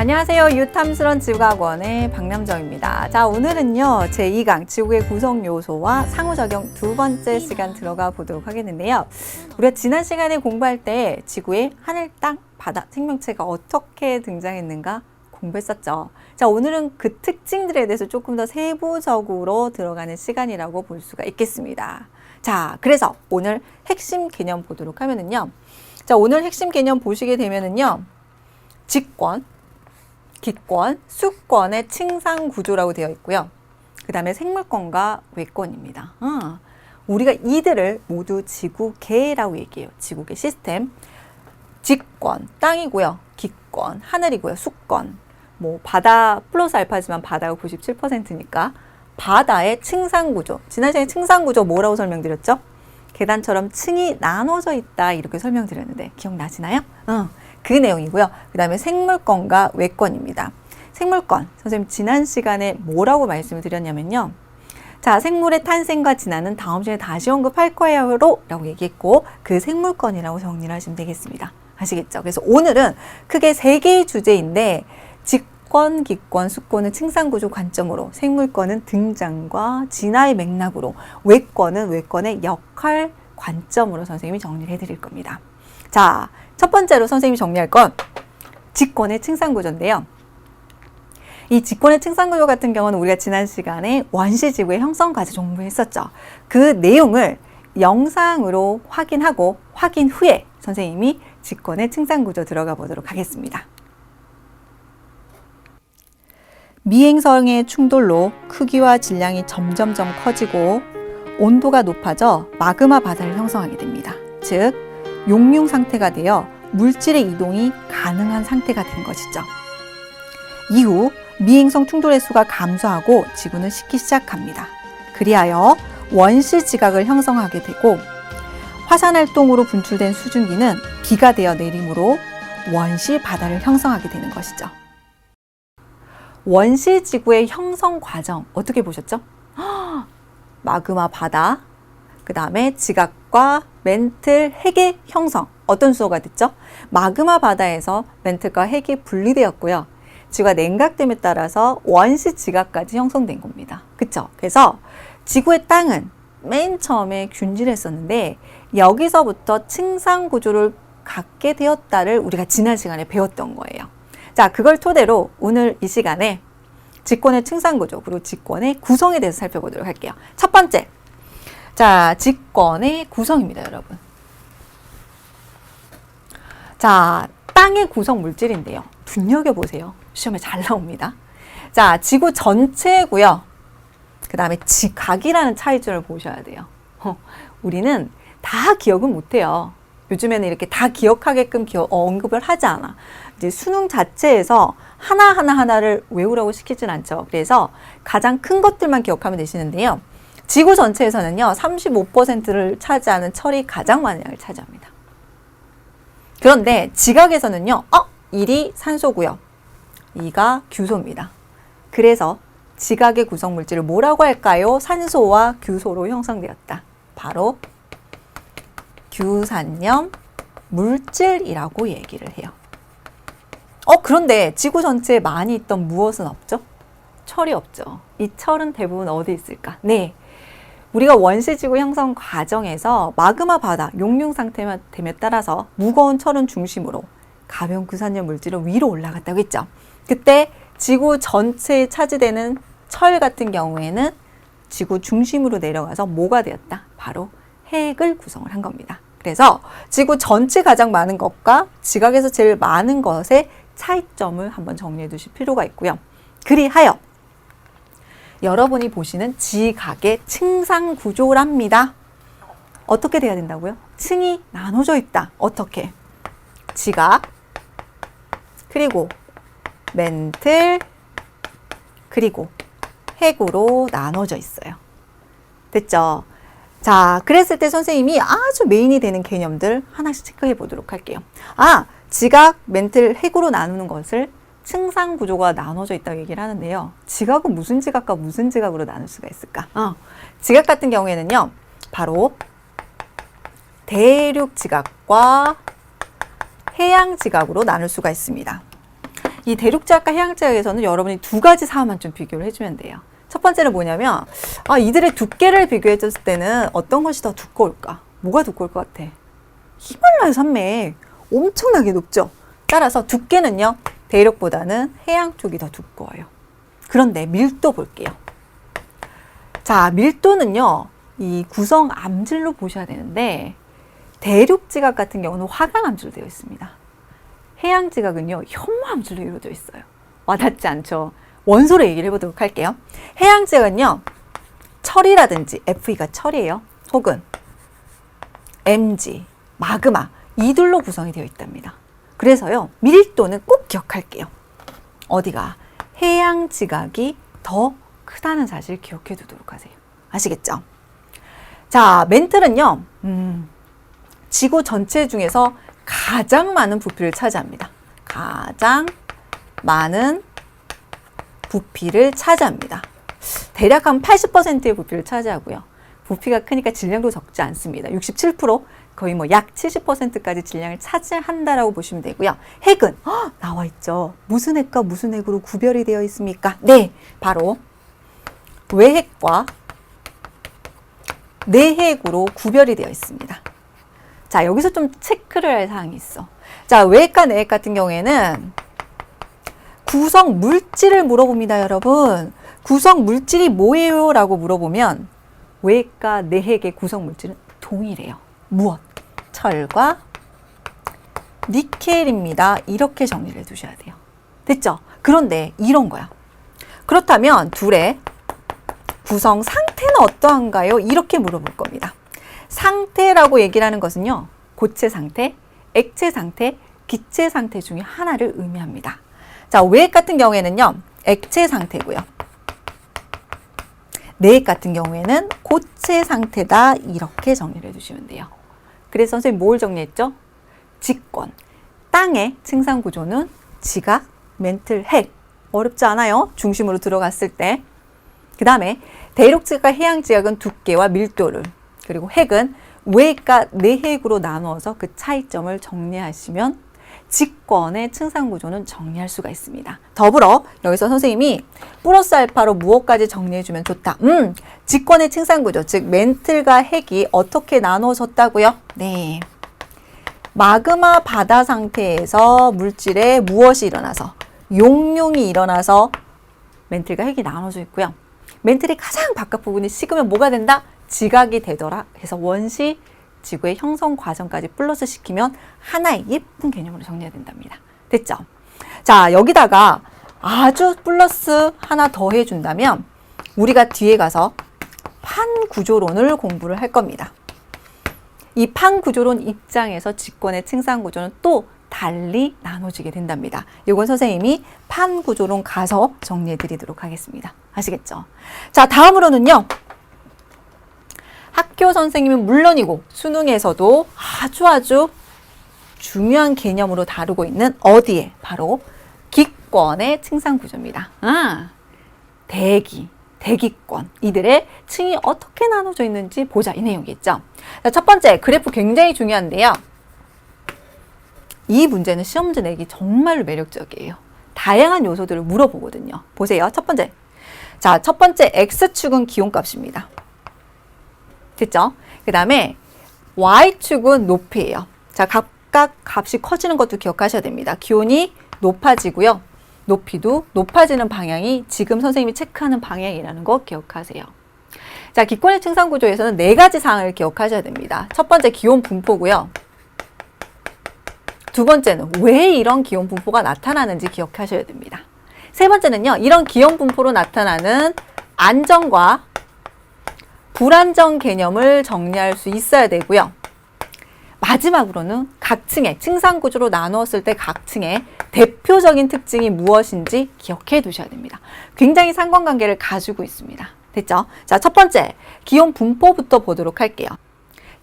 안녕하세요. 유탐스런 지구과학원의 박남정입니다. 자, 오늘은요, 제2강 지구의 구성 요소와 상호작용 두 번째 시간 들어가 보도록 하겠는데요. 우리가 지난 시간에 공부할 때 지구의 하늘, 땅, 바다, 생명체가 어떻게 등장했는가 공부했었죠. 자, 오늘은 그 특징들에 대해서 조금 더 세부적으로 들어가는 시간이라고 볼 수가 있겠습니다. 자, 그래서 오늘 핵심 개념 보도록 하면은요. 자, 오늘 핵심 개념 보시게 되면은요. 직권, 기권, 수권의 층상 구조라고 되어 있고요. 그 다음에 생물권과 외권입니다. 우리가 이들을 모두 지구계라고 얘기해요. 지구계 시스템. 직권, 땅이고요. 기권, 하늘이고요. 수권, 뭐 바다 플러스 알파지만 바다가 97%니까 바다의 층상 구조. 지난 시간에 층상 구조 뭐라고 설명드렸죠? 계단처럼 층이 나눠져 있다 이렇게 설명드렸는데 기억나시나요? 그 내용이고요. 그 다음에 생물권과 외권입니다. 생물권, 선생님 지난 시간에 뭐라고 말씀을 드렸냐면요. 자, 생물의 탄생과 진화는 다음 시간에 다시 언급할 거예요 라고 얘기했고 그 생물권이라고 정리를 하시면 되겠습니다. 아시겠죠? 그래서 오늘은 크게 세 개의 주제인데 직권, 기권, 수권은 층상구조 관점으로, 생물권은 등장과 진화의 맥락으로, 외권은 외권의 역할 관점으로 선생님이 정리를 해드릴 겁니다. 자, 첫 번째로 선생님이 정리할 건 직권의 층상구조인데요. 이 직권의 층상구조 같은 경우는 우리가 지난 시간에 원시지구의 형성 과제 공부했었죠. 그 내용을 영상으로 확인하고 확인 후에 선생님이 직권의 층상구조 들어가 보도록 하겠습니다. 미행성의 충돌로 크기와 질량이 점점점 커지고 온도가 높아져 마그마 바다를 형성하게 됩니다. 즉 용융 상태가 되어 물질의 이동이 가능한 상태가 된 것이죠. 이후 미행성 충돌의 수가 감소하고 지구는 식기 시작합니다. 그리하여 원시 지각을 형성하게 되고 화산활동으로 분출된 수증기는 비가 되어 내림으로 원시 바다를 형성하게 되는 것이죠. 원시 지구의 형성 과정 어떻게 보셨죠? 마그마 바다, 그 다음에 지각과 멘틀, 핵의 형성. 어떤 수소가 됐죠? 마그마 바다에서 멘틀과 핵이 분리되었고요. 지구가 냉각됨에 따라서 원시 지각까지 형성된 겁니다. 그쵸? 그래서 지구의 땅은 맨 처음에 균질했었는데 여기서부터 층상 구조를 갖게 되었다를 우리가 지난 시간에 배웠던 거예요. 자, 그걸 토대로 오늘 이 시간에 직권의 층상 구조 그리고 직권의 구성에 대해서 살펴보도록 할게요. 첫 번째. 자, 직권의 구성입니다, 여러분. 자, 땅의 구성 물질인데요. 눈여겨보세요. 시험에 잘 나옵니다. 자, 지구 전체고요. 그 다음에 지각이라는 차이점을 보셔야 돼요. 우리는 다 기억은 못해요. 요즘에는 이렇게 다 기억하게끔 언급을 하지 않아. 이제 수능 자체에서 하나를 외우라고 시키진 않죠. 그래서 가장 큰 것들만 기억하면 되시는데요. 지구 전체에서는요, 35%를 차지하는 철이 가장 많은 양을 차지합니다. 그런데 지각에서는요, 1이 산소고요. 2가 규소입니다. 그래서 지각의 구성 물질을 뭐라고 할까요? 산소와 규소로 형성되었다. 바로 규산염 물질이라고 얘기를 해요. 그런데 지구 전체에 많이 있던 무엇은 없죠? 철이 없죠. 이 철은 대부분 어디 있을까? 네. 우리가 원시지구 형성 과정에서 마그마 바다, 용융 상태에 따라서 무거운 철은 중심으로 가벼운 규산염 물질은 위로 올라갔다고 했죠. 그때 지구 전체에 차지되는 철 같은 경우에는 지구 중심으로 내려가서 뭐가 되었다? 바로 핵을 구성을 한 겁니다. 그래서 지구 전체 가장 많은 것과 지각에서 제일 많은 것의 차이점을 한번 정리해 두실 필요가 있고요. 그리하여 여러분이 보시는 지각의 층상 구조랍니다. 어떻게 돼야 된다고요? 층이 나눠져 있다. 어떻게? 지각, 그리고 멘틀, 그리고 핵으로 나눠져 있어요. 됐죠? 자, 그랬을 때 선생님이 아주 메인이 되는 개념들 하나씩 체크해 보도록 할게요. 지각, 멘틀, 핵으로 나누는 것을 층상 구조가 나눠져 있다고 얘기를 하는데요. 지각은 무슨 지각과 무슨 지각으로 나눌 수가 있을까? 지각 같은 경우에는요, 바로 대륙 지각과 해양 지각으로 나눌 수가 있습니다. 이 대륙지각과 해양지각에서는 여러분이 두 가지 사항만 좀 비교를 해주면 돼요. 첫 번째는 뭐냐면 이들의 두께를 비교해줬을 때는 어떤 것이 더 두꺼울까? 뭐가 두꺼울 것 같아? 히말라야 산맥 엄청나게 높죠. 따라서 두께는요, 대륙보다는 해양 쪽이 더 두꺼워요. 그런데 밀도 볼게요. 자, 밀도는요, 이 구성 암질로 보셔야 되는데, 대륙지각 같은 경우는 화강 암질로 되어 있습니다. 해양지각은요, 현무 암질로 이루어져 있어요. 와닿지 않죠? 원소로 얘기를 해보도록 할게요. 해양지각은요, 철이라든지 FE가 철이에요. 혹은 MG, 마그마, 이들로 구성이 되어 있답니다. 그래서요, 밀도는 꼭 기억할게요. 어디가? 해양지각이 더 크다는 사실 기억해 두도록 하세요. 아시겠죠? 자, 멘틀은요, 지구 전체 중에서 가장 많은 부피를 차지합니다. 가장 많은 부피를 차지합니다. 대략 한 80%의 부피를 차지하고요. 부피가 크니까 질량도 적지 않습니다. 67%, 거의 뭐 약 70%까지 질량을 차지한다라고 보시면 되고요. 핵은 나와 있죠. 무슨 핵과 무슨 핵으로 구별이 되어 있습니까? 네, 바로 외핵과 내핵으로 구별이 되어 있습니다. 자, 여기서 좀 체크를 할 사항이 있어. 자, 외핵과 내핵 같은 경우에는 구성 물질을 물어봅니다, 여러분. 구성 물질이 뭐예요? 라고 물어보면 외핵과 내핵의 구성 물질은 동일해요. 무엇? 철과 니켈입니다. 이렇게 정리를 해두셔야 돼요. 됐죠? 그런데 이런 거야. 그렇다면 둘의 구성 상태는 어떠한가요? 이렇게 물어볼 겁니다. 상태라고 얘기를 하는 것은요, 고체 상태, 액체 상태, 기체 상태 중에 하나를 의미합니다. 자, 외핵 같은 경우에는요, 액체 상태고요. 내핵 같은 경우에는 고체 상태다. 이렇게 정리를 해주시면 돼요. 그래서 선생님 뭘 정리했죠? 직권. 땅의 층상 구조는 지각, 멘틀, 핵. 어렵지 않아요? 중심으로 들어갔을 때. 그 다음에 대륙지각과 해양지각은 두께와 밀도를, 그리고 핵은 외핵과 내핵으로 나누어서 그 차이점을 정리하시면 직권의 층상 구조는 정리할 수가 있습니다. 더불어 여기서 선생님이 플러스 알파로 무엇까지 정리해주면 좋다. 직권의 층상 구조, 즉 멘틀과 핵이 어떻게 나눠졌다고요? 네, 마그마 바다 상태에서 물질에 무엇이 일어나서 용융이 일어나서 멘틀과 핵이 나눠져 있고요. 멘틀이 가장 바깥 부분이 식으면 뭐가 된다? 지각이 되더라 해서 원시 지구의 형성 과정까지 플러스 시키면 하나의 예쁜 개념으로 정리해야 된답니다. 됐죠? 자, 여기다가 아주 플러스 하나 더 해준다면 우리가 뒤에 가서 판구조론을 공부를 할 겁니다. 이 판구조론 입장에서 직권의 층상 구조는 또 달리 나눠지게 된답니다. 이건 선생님이 판구조론 가서 정리해 드리도록 하겠습니다. 아시겠죠? 자, 다음으로는요, 학교 선생님은 물론이고 수능에서도 아주 중요한 개념으로 다루고 있는 어디에? 바로 기권의 층상 구조입니다. 대기권. 이들의 층이 어떻게 나눠져 있는지 보자. 이 내용이겠죠. 자, 첫 번째, 그래프 굉장히 중요한데요. 이 문제는 시험 문제 내기 정말로 매력적이에요. 다양한 요소들을 물어보거든요. 보세요. 첫 번째. 자, 첫 번째 X축은 기온값입니다. 됐죠? 그 다음에 Y축은 높이예요. 자, 각각 값이 커지는 것도 기억하셔야 됩니다. 기온이 높아지고요. 높이도 높아지는 방향이 지금 선생님이 체크하는 방향이라는 거 기억하세요. 자, 기권의 층상 구조에서는 네 가지 사항을 기억하셔야 됩니다. 첫 번째, 기온 분포고요. 두 번째는 왜 이런 기온 분포가 나타나는지 기억하셔야 됩니다. 세 번째는요, 이런 기온 분포로 나타나는 안정과 불안정 개념을 정리할 수 있어야 되고요. 마지막으로는 각 층의 층상 구조로 나누었을 때 각 층의 대표적인 특징이 무엇인지 기억해 두셔야 됩니다. 굉장히 상관관계를 가지고 있습니다. 됐죠? 자, 첫 번째, 기온 분포부터 보도록 할게요.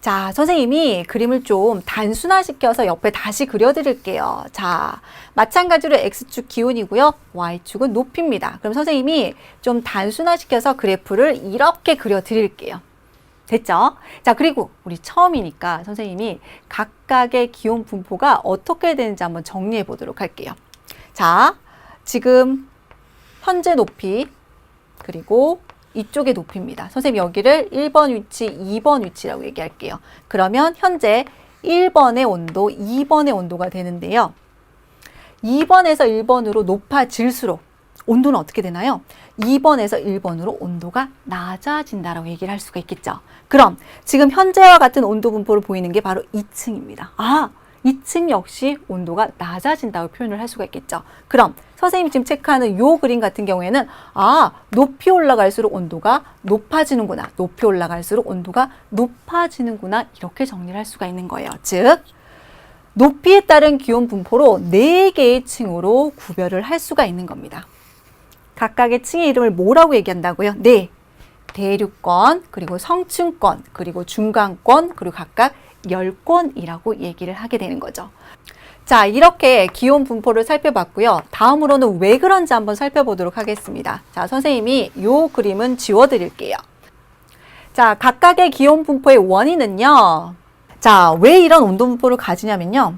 자, 선생님이 그림을 좀 단순화시켜서 옆에 다시 그려드릴게요. 자, 마찬가지로 X축 기온이고요. Y축은 높이입니다. 그럼 선생님이 좀 단순화시켜서 그래프를 이렇게 그려드릴게요. 됐죠? 자, 그리고 우리 처음이니까 선생님이 각각의 기온 분포가 어떻게 되는지 한번 정리해 보도록 할게요. 자, 지금 현재 높이 그리고 이쪽의 높이입니다. 선생님 여기를 1번 위치, 2번 위치라고 얘기할게요. 그러면 현재 1번의 온도, 2번의 온도가 되는데요. 2번에서 1번으로 높아질수록 온도는 어떻게 되나요? 2번에서 1번으로 온도가 낮아진다라고 얘기를 할 수가 있겠죠. 그럼 지금 현재와 같은 온도 분포를 보이는 게 바로 2층입니다. 2층 역시 온도가 낮아진다고 표현을 할 수가 있겠죠. 그럼 선생님이 지금 체크하는 요 그림 같은 경우에는 높이 올라갈수록 온도가 높아지는구나. 높이 올라갈수록 온도가 높아지는구나. 이렇게 정리를 할 수가 있는 거예요. 즉 높이에 따른 기온 분포로 4개의 층으로 구별을 할 수가 있는 겁니다. 각각의 층의 이름을 뭐라고 얘기한다고요? 네. 대륙권, 그리고 성층권, 그리고 중간권, 그리고 각각 열권이라고 얘기를 하게 되는 거죠. 자, 이렇게 기온 분포를 살펴봤고요. 다음으로는 왜 그런지 한번 살펴보도록 하겠습니다. 자, 선생님이 이 그림은 지워드릴게요. 자, 각각의 기온 분포의 원인은요. 자, 왜 이런 온도 분포를 가지냐면요.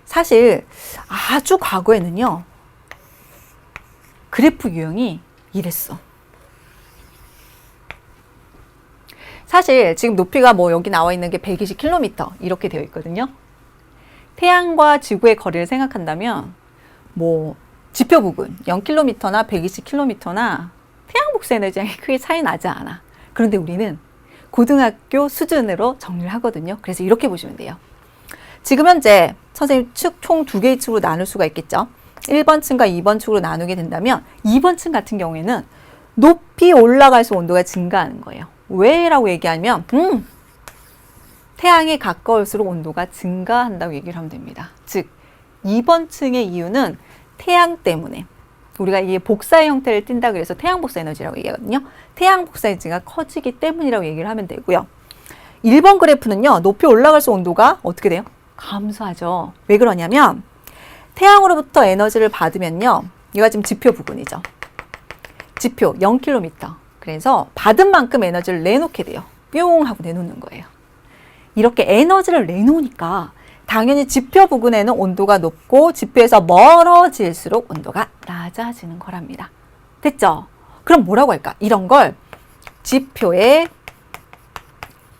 사실 아주 과거에는요. 그래프 유형이 이랬어. 사실 지금 높이가 여기 나와 있는 게 120km 이렇게 되어 있거든요. 태양과 지구의 거리를 생각한다면 지표 부근 0km나 120km나 태양 복사 에너지랑 크게 차이 나지 않아. 그런데 우리는 고등학교 수준으로 정리를 하거든요. 그래서 이렇게 보시면 돼요. 지금 현재 선생님 측 총 2개의 층으로 나눌 수가 있겠죠. 1번 층과 2번 층으로 나누게 된다면 2번 층 같은 경우에는 높이 올라갈수록 온도가 증가하는 거예요. 왜? 라고 얘기하면 태양에 가까울수록 온도가 증가한다고 얘기를 하면 됩니다. 즉 2번 층의 이유는 태양 때문에 우리가 이게 복사의 형태를 띈다 그래서 태양 복사 에너지라고 얘기하거든요. 태양 복사 에너지가 커지기 때문이라고 얘기를 하면 되고요. 1번 그래프는요. 높이 올라갈수록 온도가 어떻게 돼요? 감소하죠. 왜 그러냐면 태양으로부터 에너지를 받으면요. 이거 지금 지표 부근이죠. 지표 0km. 그래서 받은 만큼 에너지를 내놓게 돼요. 뿅 하고 내놓는 거예요. 이렇게 에너지를 내놓으니까 당연히 지표 부근에는 온도가 높고 지표에서 멀어질수록 온도가 낮아지는 거랍니다. 됐죠? 그럼 뭐라고 할까? 이런 걸 지표의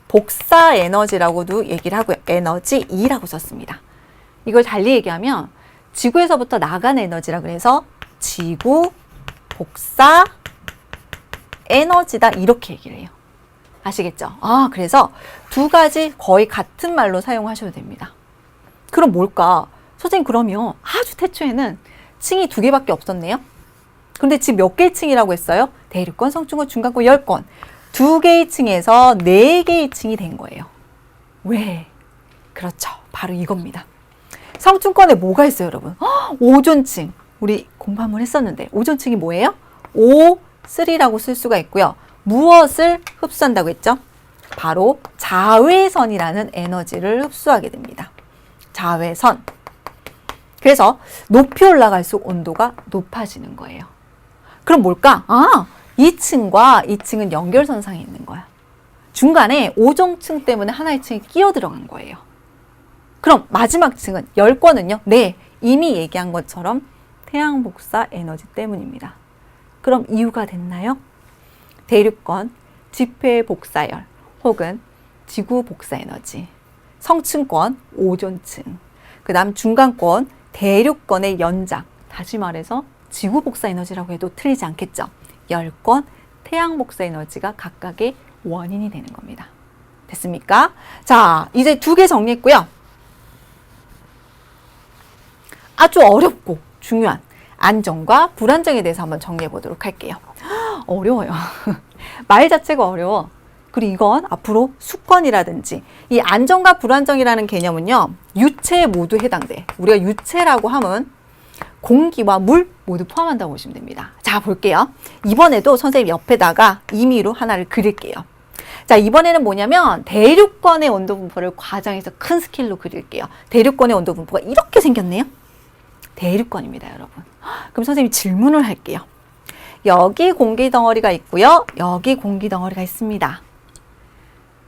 복사 에너지라고도 얘기를 하고요. 에너지 E라고 썼습니다. 이걸 달리 얘기하면 지구에서부터 나간 에너지라 그래서 지구 복사 에너지다 이렇게 얘기를 해요. 아시겠죠? 그래서 두 가지 거의 같은 말로 사용하셔도 됩니다. 그럼 뭘까? 선생님 그러면 아주 태초에는 층이 2개밖에 없었네요. 그런데 지금 몇 개의 층이라고 했어요? 대륙권, 성층권, 중간권, 열권. 2개의 층에서 4개의 층이 된 거예요. 왜? 그렇죠. 바로 이겁니다. 성층권에 뭐가 있어요, 여러분? 오존층. 우리 공부 한번 했었는데 오존층이 뭐예요? O3라고 쓸 수가 있고요. 무엇을 흡수한다고 했죠? 바로 자외선이라는 에너지를 흡수하게 됩니다. 자외선. 그래서 높이 올라갈수록 온도가 높아지는 거예요. 그럼 뭘까? 2층과 2층은 연결선상에 있는 거야. 중간에 오존층 때문에 하나의 층이 끼어 들어간 거예요. 그럼 마지막 층은 열권은요? 네, 이미 얘기한 것처럼 태양 복사 에너지 때문입니다. 그럼 이유가 됐나요? 대륙권, 지표의 복사열 혹은 지구 복사 에너지, 성층권, 오존층, 그 다음 중간권, 대륙권의 연장, 다시 말해서 지구 복사 에너지라고 해도 틀리지 않겠죠. 열권, 태양 복사 에너지가 각각의 원인이 되는 겁니다. 됐습니까? 자, 이제 2개 정리했고요. 아주 어렵고 중요한 안정과 불안정에 대해서 한번 정리해 보도록 할게요. 어려워요. 말 자체가 어려워. 그리고 이건 앞으로 수권이라든지 이 안정과 불안정이라는 개념은요. 유체에 모두 해당돼. 우리가 유체라고 하면 공기와 물 모두 포함한다고 보시면 됩니다. 자, 볼게요. 이번에도 선생님 옆에다가 임의로 하나를 그릴게요. 자, 이번에는 뭐냐면 대륙권의 온도 분포를 과장해서 큰 스케일로 그릴게요. 대륙권의 온도 분포가 이렇게 생겼네요. 대륙권입니다, 여러분. 그럼 선생님이 질문을 할게요. 여기 공기 덩어리가 있고요. 여기 공기 덩어리가 있습니다.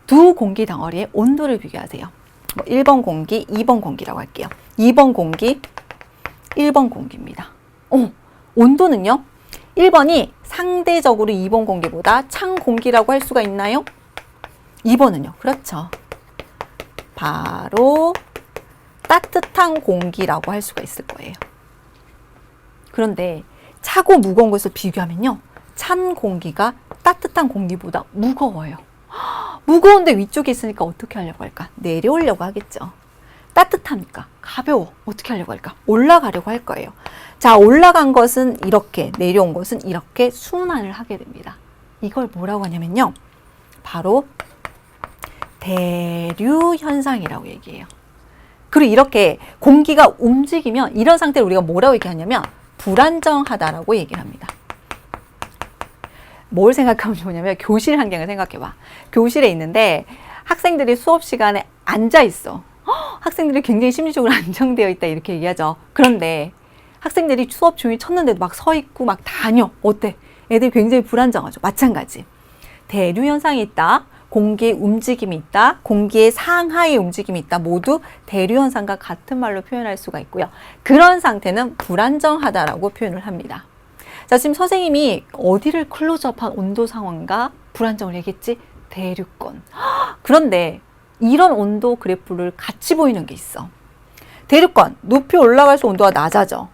두 공기 덩어리의 온도를 비교하세요. 1번 공기, 2번 공기라고 할게요. 2번 공기, 1번 공기입니다. 온도는요? 1번이 상대적으로 2번 공기보다 찬 공기라고 할 수가 있나요? 2번은요? 그렇죠. 바로 따뜻한 공기라고 할 수가 있을 거예요. 그런데 차고 무거운 것을 비교하면요. 찬 공기가 따뜻한 공기보다 무거워요. 무거운데 위쪽에 있으니까 어떻게 하려고 할까? 내려오려고 하겠죠. 따뜻하니까 가벼워. 어떻게 하려고 할까? 올라가려고 할 거예요. 자, 올라간 것은 이렇게, 내려온 것은 이렇게 순환을 하게 됩니다. 이걸 뭐라고 하냐면요. 바로 대류 현상이라고 얘기해요. 그리고 이렇게 공기가 움직이면 이런 상태를 우리가 뭐라고 얘기하냐면 불안정하다라고 얘기를 합니다. 뭘 생각하면 좋냐면 교실 환경을 생각해봐. 교실에 있는데 학생들이 수업 시간에 앉아 있어. 학생들이 굉장히 심리적으로 안정되어 있다 이렇게 얘기하죠. 그런데 학생들이 수업 조용히 쳤는데도 막 서 있고 막 다녀. 어때? 애들이 굉장히 불안정하죠. 마찬가지. 대류 현상이 있다. 공기의 움직임이 있다. 공기의 상하의 움직임이 있다. 모두 대류 현상과 같은 말로 표현할 수가 있고요. 그런 상태는 불안정하다라고 표현을 합니다. 자, 지금 선생님이 어디를 클로즈업한 온도 상황과 불안정을 얘기했지? 대류권. 그런데 이런 온도 그래프를 같이 보이는 게 있어. 대류권, 높이 올라갈수록 온도가 낮아져.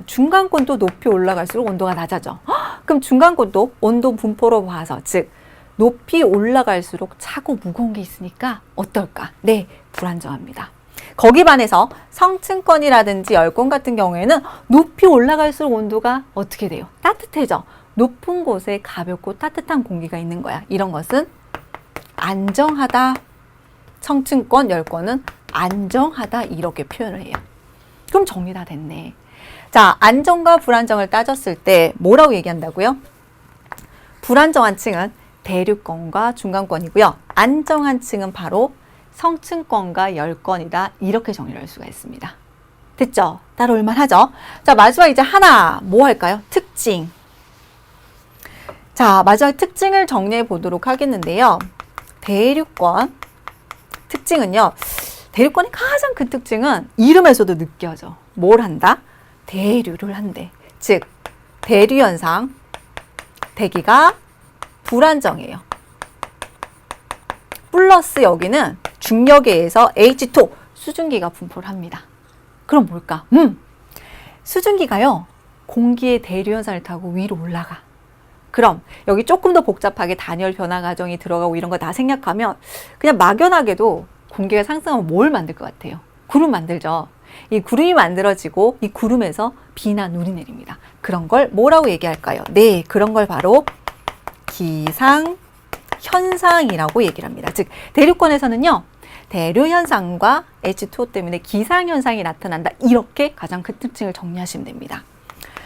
중간권도 높이 올라갈수록 온도가 낮아져. 그럼 중간권도 온도 분포로 봐서, 즉 높이 올라갈수록 차고 무거운 게 있으니까 어떨까? 네, 불안정합니다. 거기 반해서 성층권이라든지 열권 같은 경우에는 높이 올라갈수록 온도가 어떻게 돼요? 따뜻해져. 높은 곳에 가볍고 따뜻한 공기가 있는 거야. 이런 것은 안정하다. 성층권, 열권은 안정하다 이렇게 표현을 해요. 그럼 정리 다 됐네. 자, 안정과 불안정을 따졌을 때 뭐라고 얘기한다고요? 불안정한 층은 대류권과 중간권이고요. 안정한 층은 바로 성층권과 열권이다. 이렇게 정리를 할 수가 있습니다. 됐죠? 따라올만 하죠? 자, 마지막 이제 하나 뭐 할까요? 특징. 자, 마지막 특징을 정리해 보도록 하겠는데요. 대류권 특징은요. 대류권의 가장 큰 특징은 이름에서도 느껴져. 뭘 한다? 대류를 한대. 즉, 대류 현상, 대기가 불안정해요. 플러스 여기는 중력에 의해서 H2 수증기가 분포를 합니다. 그럼 뭘까? 수증기가요. 공기의 대류 현상을 타고 위로 올라가. 그럼 여기 조금 더 복잡하게 단열 변화 과정이 들어가고 이런 거 다 생략하면 그냥 막연하게도 공기가 상승하면 뭘 만들 것 같아요? 구름 만들죠. 이 구름이 만들어지고 이 구름에서 비나 눈이 내립니다. 그런 걸 뭐라고 얘기할까요? 네, 그런 걸 바로 기상현상이라고 얘기를 합니다. 즉, 대류권에서는요. 대류현상과 H2O 때문에 기상현상이 나타난다. 이렇게 가장 큰 특징을 정리하시면 됩니다.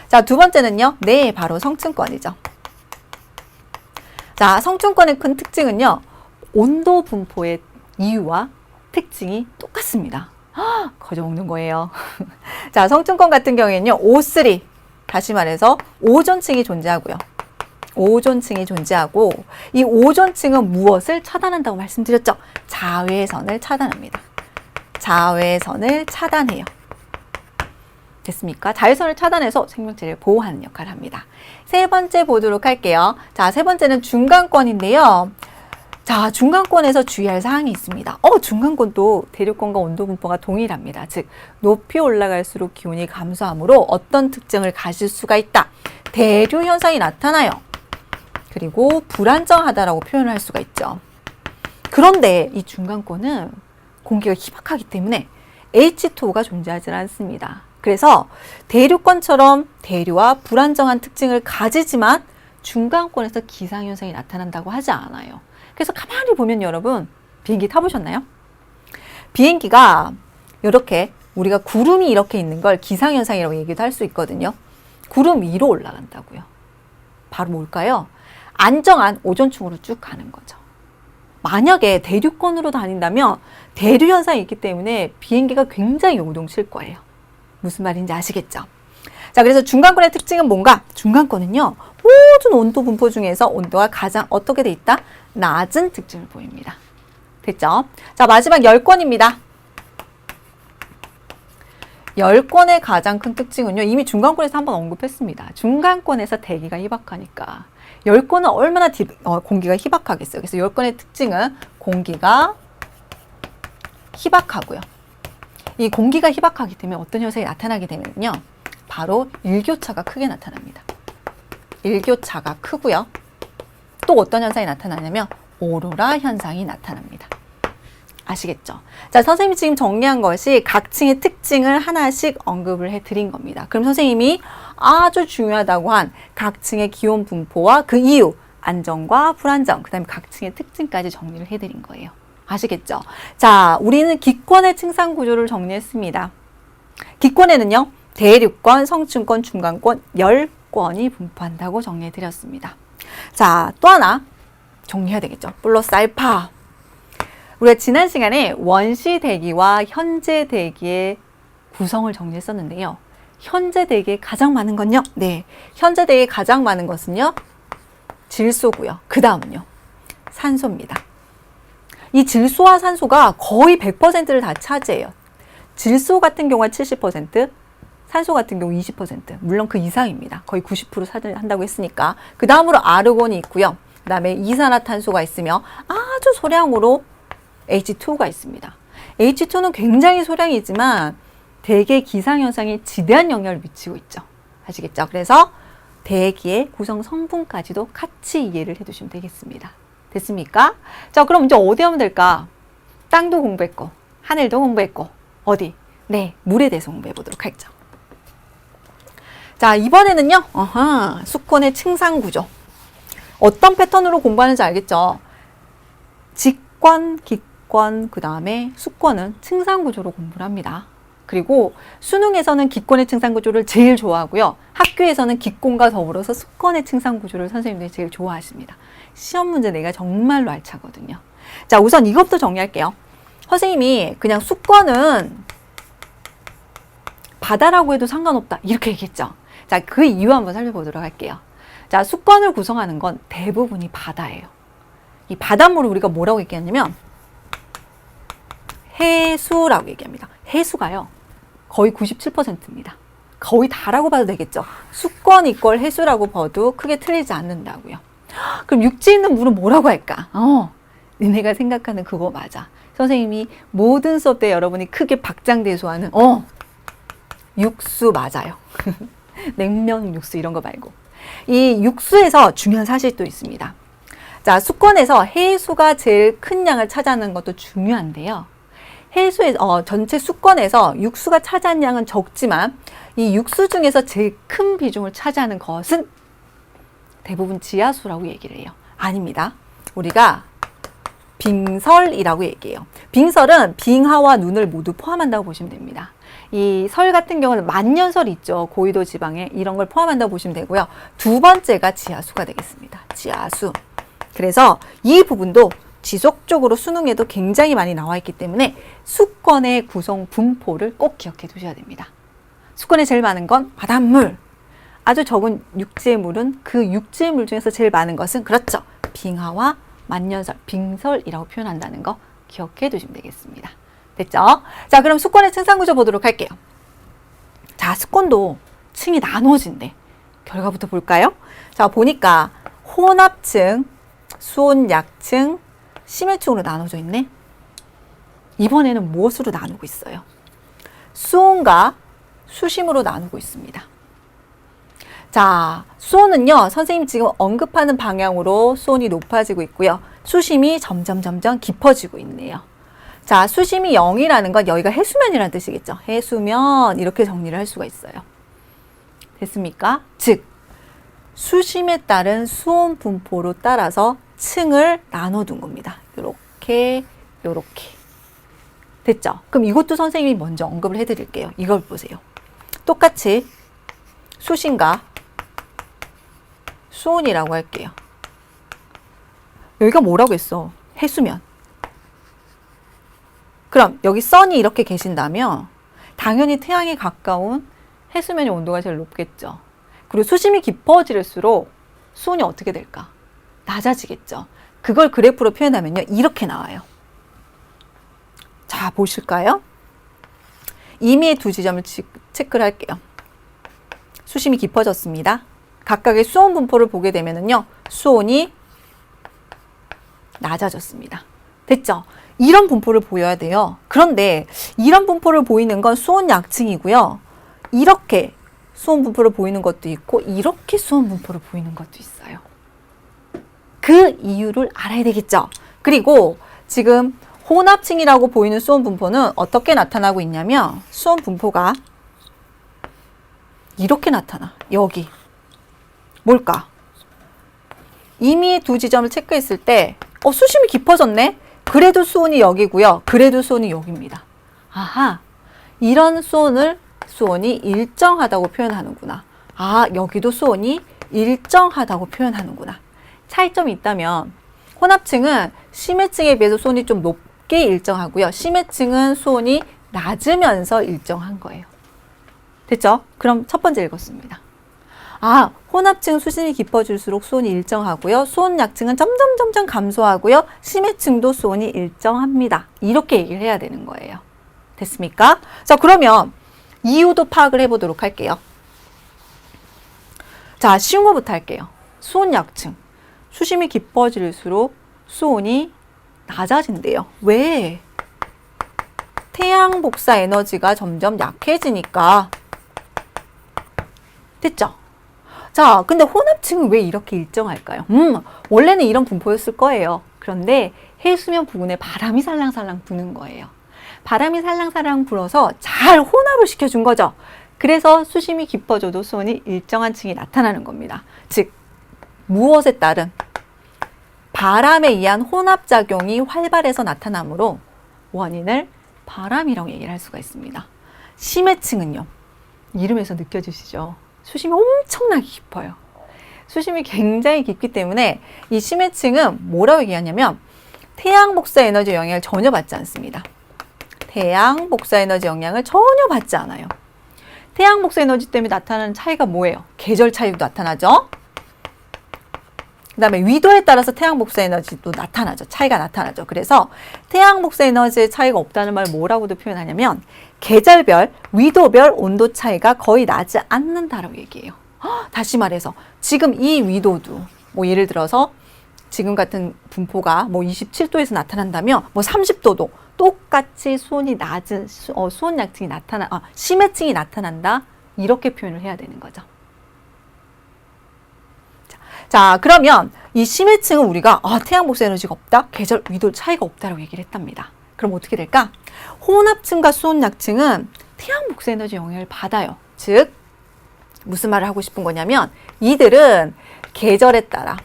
자, 두 번째는요. 네, 바로 성층권이죠. 자, 성층권의 큰 특징은요. 온도 분포의 이유와 특징이 똑같습니다. 거저 먹는 거예요. 자, 성층권 같은 경우에는요. O3, 다시 말해서 오존층이 존재하고요. 오존층이 존재하고 이 오존층은 무엇을 차단한다고 말씀드렸죠? 자외선을 차단합니다. 자외선을 차단해요. 됐습니까? 자외선을 차단해서 생명체를 보호하는 역할을 합니다. 세 번째 보도록 할게요. 자, 세 번째는 중간권인데요. 자, 중간권에서 주의할 사항이 있습니다. 중간권도 대류권과 온도 분포가 동일합니다. 즉, 높이 올라갈수록 기온이 감소하므로 어떤 특징을 가질 수가 있다. 대류 현상이 나타나요. 그리고 불안정하다라고 표현을 할 수가 있죠. 그런데 이 중간권은 공기가 희박하기 때문에 H2O가 존재하지 않습니다. 그래서 대류권처럼 대류와 불안정한 특징을 가지지만 중간권에서 기상현상이 나타난다고 하지 않아요. 그래서 가만히 보면 여러분, 비행기 타보셨나요? 비행기가 이렇게 우리가 구름이 이렇게 있는 걸 기상현상이라고 얘기도 할 수 있거든요. 구름 위로 올라간다고요. 바로 뭘까요? 안정한 오존층으로 쭉 가는 거죠. 만약에 대류권으로 다닌다면 대류 현상이 있기 때문에 비행기가 굉장히 요동칠 거예요. 무슨 말인지 아시겠죠? 자, 그래서 중간권의 특징은 뭔가? 중간권은요. 모든 온도 분포 중에서 온도가 가장 어떻게 돼 있다? 낮은 특징을 보입니다. 됐죠? 자, 마지막 열권입니다. 열권의 가장 큰 특징은요. 이미 중간권에서 한번 언급했습니다. 중간권에서 대기가 희박하니까. 열권은 얼마나 공기가 희박하겠어요. 그래서 열권의 특징은 공기가 희박하고요. 이 공기가 희박하기 때문에 어떤 현상이 나타나게 되면요. 바로 일교차가 크게 나타납니다. 일교차가 크고요. 또 어떤 현상이 나타나냐면 오로라 현상이 나타납니다. 아시겠죠? 자, 선생님이 지금 정리한 것이 각 층의 특징을 하나씩 언급을 해드린 겁니다. 그럼 선생님이 아주 중요하다고 한 각 층의 기온 분포와 그 이유, 안정과 불안정, 그 다음에 각 층의 특징까지 정리를 해드린 거예요. 아시겠죠? 자, 우리는 기권의 층상 구조를 정리했습니다. 기권에는요, 대륙권, 성층권, 중간권, 열권이 분포한다고 정리해드렸습니다. 자, 또 하나 정리해야 되겠죠? 플러스 알파. 우리가 지난 시간에 원시 대기와 현재 대기의 구성을 정리했었는데요. 현재 대기에 가장 많은 건요? 네, 현재 대기에 가장 많은 것은요, 질소고요. 그 다음은요, 산소입니다. 이 질소와 산소가 거의 100%를 다 차지해요. 질소 같은 경우가 70%, 산소 같은 경우 20%, 물론 그 이상입니다. 거의 90% 차지한다고 했으니까. 그 다음으로 아르곤이 있고요. 그 다음에 이산화탄소가 있으며 아주 소량으로 H2가 있습니다. H2는 굉장히 소량이지만 대기 기상현상에 지대한 영향을 미치고 있죠. 아시겠죠? 그래서 대기의 구성 성분까지도 같이 이해를 해두시면 되겠습니다. 됐습니까? 자, 그럼 이제 어디 하면 될까? 땅도 공부했고, 하늘도 공부했고, 어디? 네, 물에 대해서 공부해 보도록 하죠. 자, 이번에는요, 수권의 층상 구조. 어떤 패턴으로 공부하는지 알겠죠? 직권, 기권, 그 다음에 수권은 층상 구조로 공부를 합니다. 그리고 수능에서는 기권의 층상 구조를 제일 좋아하고요. 학교에서는 기권과 더불어서 수권의 층상 구조를 선생님들이 제일 좋아하십니다. 시험 문제 내가 정말로 알차거든요. 자, 우선 이것부터 정리할게요. 선생님이 그냥 수권은 바다라고 해도 상관없다 이렇게 얘기했죠. 자, 그 이유 한번 살펴보도록 할게요. 자, 수권을 구성하는 건 대부분이 바다예요. 이 바닷물을 우리가 뭐라고 얘기하냐면 해수라고 얘기합니다. 해수가요, 거의 97%입니다. 거의 다라고 봐도 되겠죠. 수권 이꼴 해수라고 봐도 크게 틀리지 않는다고요. 그럼 육지에 있는 물은 뭐라고 할까? 니네가 생각하는 그거 맞아. 선생님이 모든 수업 때 여러분이 크게 박장대소하는 육수 맞아요. 냉면 육수 이런 거 말고. 이 육수에서 중요한 사실이 또 있습니다. 자, 수권에서 해수가 제일 큰 양을 차지하는 것도 중요한데요. 전체 수권에서 육수가 차지한 양은 적지만 이 육수 중에서 제일 큰 비중을 차지하는 것은 대부분 지하수라고 얘기를 해요. 아닙니다. 우리가 빙설이라고 얘기해요. 빙설은 빙하와 눈을 모두 포함한다고 보시면 됩니다. 이 설 같은 경우는 만년설 있죠. 고위도 지방에 이런 걸 포함한다고 보시면 되고요. 두 번째가 지하수가 되겠습니다. 지하수. 그래서 이 부분도 지속적으로 수능에도 굉장히 많이 나와 있기 때문에 수권의 구성 분포를 꼭 기억해 두셔야 됩니다. 수권에 제일 많은 건 바닷물. 아주 적은 육지의 물은 그 육지의 물 중에서 제일 많은 것은 그렇죠. 빙하와 만년설, 빙설이라고 표현한다는 거 기억해 두시면 되겠습니다. 됐죠? 자, 그럼 수권의 층상 구조 보도록 할게요. 자, 수권도 층이 나눠진대. 결과부터 볼까요? 자, 보니까 혼합층, 수온 약층, 심해층으로 나눠져 있네. 이번에는 무엇으로 나누고 있어요? 수온과 수심으로 나누고 있습니다. 자, 수온은요, 선생님 지금 언급하는 방향으로 수온이 높아지고 있고요. 수심이 점점 깊어지고 있네요. 자, 수심이 0이라는 건 여기가 해수면이라는 뜻이겠죠. 해수면 이렇게 정리를 할 수가 있어요. 됐습니까? 즉, 수심에 따른 수온 분포로 따라서 층을 나눠둔 겁니다. 요렇게 됐죠? 그럼 이것도 선생님이 먼저 언급을 해드릴게요. 이걸 보세요. 똑같이 수심과 수온이라고 할게요. 여기가 뭐라고 했어? 해수면. 그럼 여기 선이 이렇게 계신다면 당연히 태양에 가까운 해수면의 온도가 제일 높겠죠. 그리고 수심이 깊어질수록 수온이 어떻게 될까? 낮아지겠죠. 그걸 그래프로 표현하면요, 이렇게 나와요. 자, 보실까요? 임의의 두 지점을 체크를 할게요. 수심이 깊어졌습니다. 각각의 수온 분포를 보게 되면은요, 수온이 낮아졌습니다. 됐죠? 이런 분포를 보여야 돼요. 그런데 이런 분포를 보이는 건 수온 약층이고요. 이렇게 수온 분포를 보이는 것도 있고 이렇게 수온 분포를 보이는 것도 있어요. 그 이유를 알아야 되겠죠. 그리고 지금 혼합층이라고 보이는 수온 분포는 어떻게 나타나고 있냐면 수온 분포가 이렇게 나타나. 여기. 뭘까? 임의의 두 지점을 체크했을 때 수심이 깊어졌네? 그래도 수온이 여기고요. 그래도 수온이 여기입니다. 아하, 이런 수온이 일정하다고 표현하는구나. 아, 여기도 수온이 일정하다고 표현하는구나. 차이점이 있다면 혼합층은 심해층에 비해서 수온이 좀 높게 일정하고요. 심해층은 수온이 낮으면서 일정한 거예요. 됐죠? 그럼 첫 번째 읽었습니다. 아, 혼합층 수심이 깊어질수록 수온이 일정하고요. 수온 약층은 점점 감소하고요. 심해층도 수온이 일정합니다. 이렇게 얘기를 해야 되는 거예요. 됐습니까? 자, 그러면 이유도 파악을 해보도록 할게요. 자, 쉬운 거부터 할게요. 수온 약층. 수심이 깊어질수록 수온이 낮아진대요. 왜? 태양 복사 에너지가 점점 약해지니까. 됐죠? 자, 근데 혼합층은 왜 이렇게 일정할까요? 원래는 이런 분포였을 거예요. 그런데 해수면 부근에 바람이 살랑살랑 부는 거예요. 바람이 살랑살랑 불어서 잘 혼합을 시켜준 거죠. 그래서 수심이 깊어져도 수온이 일정한 층이 나타나는 겁니다. 즉, 무엇에 따른? 바람에 의한 혼합작용이 활발해서 나타나므로 원인을 바람이라고 얘기를 할 수가 있습니다. 심해층은요, 이름에서 느껴지시죠? 수심이 엄청나게 깊어요. 수심이 굉장히 깊기 때문에 이 심해층은 뭐라고 얘기하냐면 태양 복사 에너지 영향을 전혀 받지 않습니다. 태양 복사 에너지 영향을 전혀 받지 않아요. 태양 복사 에너지 때문에 나타나는 차이가 뭐예요? 계절 차이도 나타나죠. 그 다음에 위도에 따라서 태양 복사 에너지도 나타나죠. 차이가 나타나죠. 그래서 태양 복사 에너지의 차이가 없다는 말 뭐라고도 표현하냐면 계절별, 위도별 온도 차이가 거의 나지 않는다라고 얘기해요. 다시 말해서 지금 이 위도도 뭐 예를 들어서 지금 같은 분포가 뭐 27도에서 나타난다면 뭐 30도도 똑같이 수온이 낮은 수온 약층이 심해층이 나타난다. 이렇게 표현을 해야 되는 거죠. 자, 그러면 이 심해층은 우리가 태양 복사 에너지가 없다, 계절 위도 차이가 없다라고 얘기를 했답니다. 그럼 어떻게 될까? 혼합층과 수온 약층은 태양 복사 에너지 영향을 받아요. 즉, 무슨 말을 하고 싶은 거냐면 이들은 계절에 따라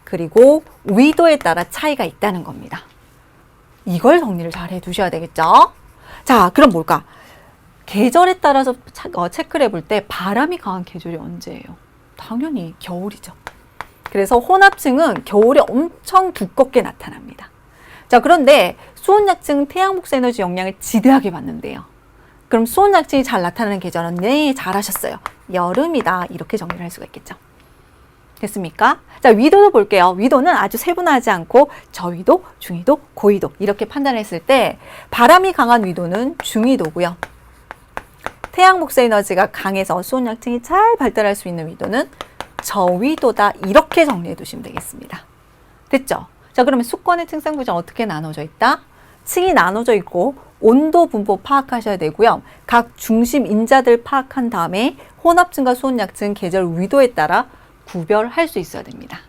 그리고 위도에 따라 차이가 있다는 겁니다. 이걸 정리를 잘 해두셔야 되겠죠? 자, 그럼 뭘까? 계절에 따라서 체크를 해볼 때 바람이 강한 계절이 언제예요? 당연히 겨울이죠. 그래서 혼합층은 겨울에 엄청 두껍게 나타납니다. 자, 그런데 수온 약층은 태양 복사 에너지 영향을 지대하게 받는데요. 그럼 수온 약층이 잘 나타나는 계절은 네, 잘하셨어요. 여름이다. 이렇게 정리를 할 수가 있겠죠. 됐습니까? 자, 위도도 볼게요. 위도는 아주 세분화하지 않고 저위도, 중위도, 고위도 이렇게 판단했을 때 바람이 강한 위도는 중위도고요. 태양 복사 에너지가 강해서 수온 약층이 잘 발달할 수 있는 위도는 저위도다. 이렇게 정리해 두시면 되겠습니다. 됐죠? 자, 그러면 수권의 층상 구조 어떻게 나눠져 있다? 층이 나눠져 있고 온도 분포 파악하셔야 되고요. 각 중심 인자들 파악한 다음에 혼합층과 수온 약층 계절 위도에 따라 구별할 수 있어야 됩니다.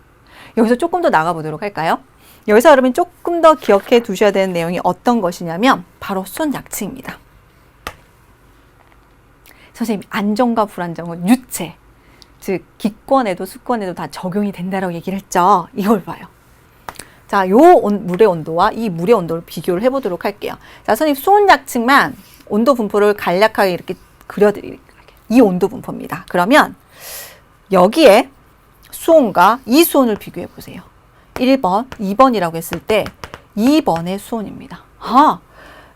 여기서 조금 더 나가보도록 할까요? 여기서 여러분 조금 더 기억해 두셔야 되는 내용이 어떤 것이냐면 바로 수온 약층입니다. 선생님, 안정과 불안정은 유체, 즉 기권에도 수권에도 다 적용이 된다라고 얘기를 했죠. 이걸 봐요. 자, 요 물의 온도와 이 물의 온도를 비교를 해보도록 할게요. 자, 선생님 수온 약층만 온도 분포를 간략하게 이렇게 그려드릴게요. 이 온도 분포입니다. 그러면 여기에 수온과 이 수온을 비교해 보세요. 1번, 2번이라고 했을 때 2번의 수온입니다.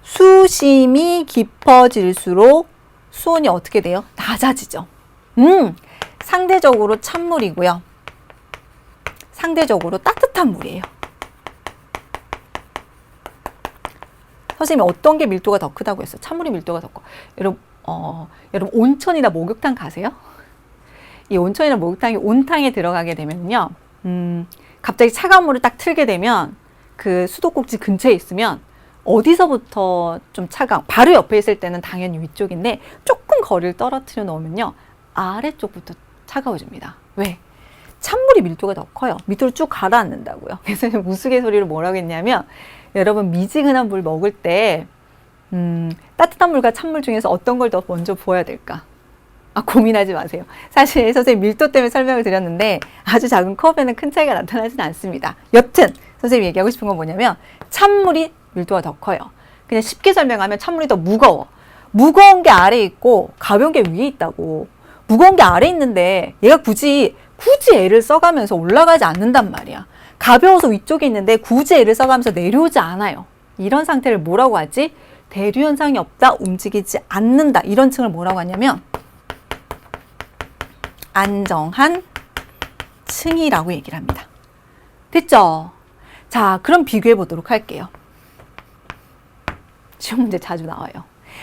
수심이 깊어질수록 수온이 어떻게 돼요? 낮아지죠. 상대적으로 찬물이고요. 상대적으로 따뜻한 물이에요. 선생님이 어떤 게 밀도가 더 크다고 했어요? 찬물이 밀도가 더 커. 여러분 온천이나 목욕탕 가세요? 이 온천이나 목욕탕이 온탕에 들어가게 되면요. 갑자기 차가운 물을 딱 틀게 되면 그 수도꼭지 근처에 있으면 어디서부터 좀 바로 옆에 있을 때는 당연히 위쪽인데 조금 거리를 떨어뜨려 놓으면요. 아래쪽부터 차가워집니다. 왜? 찬물이 밀도가 더 커요. 밑으로 쭉 가라앉는다고요. 그래서 우스갯소리로 뭐라고 했냐면 여러분 미지근한 물 먹을 때 따뜻한 물과 찬물 중에서 어떤 걸 더 먼저 부어야 될까? 고민하지 마세요. 사실 선생님 밀도 때문에 설명을 드렸는데 아주 작은 컵에는 큰 차이가 나타나지는 않습니다. 여튼 선생님이 얘기하고 싶은 건 뭐냐면 찬물이 밀도가 더 커요. 그냥 쉽게 설명하면 찬물이 더 무거워. 무거운 게 아래에 있고 가벼운 게 위에 있다고. 무거운 게 아래에 있는데 얘가 굳이 애를 써가면서 올라가지 않는단 말이야. 가벼워서 위쪽에 있는데 굳이 애를 써가면서 내려오지 않아요. 이런 상태를 뭐라고 하지? 대류 현상이 없다, 움직이지 않는다. 이런 층을 뭐라고 하냐면 안정한 층이라고 얘기를 합니다. 됐죠? 자, 그럼 비교해 보도록 할게요. 시험 문제 자주 나와요.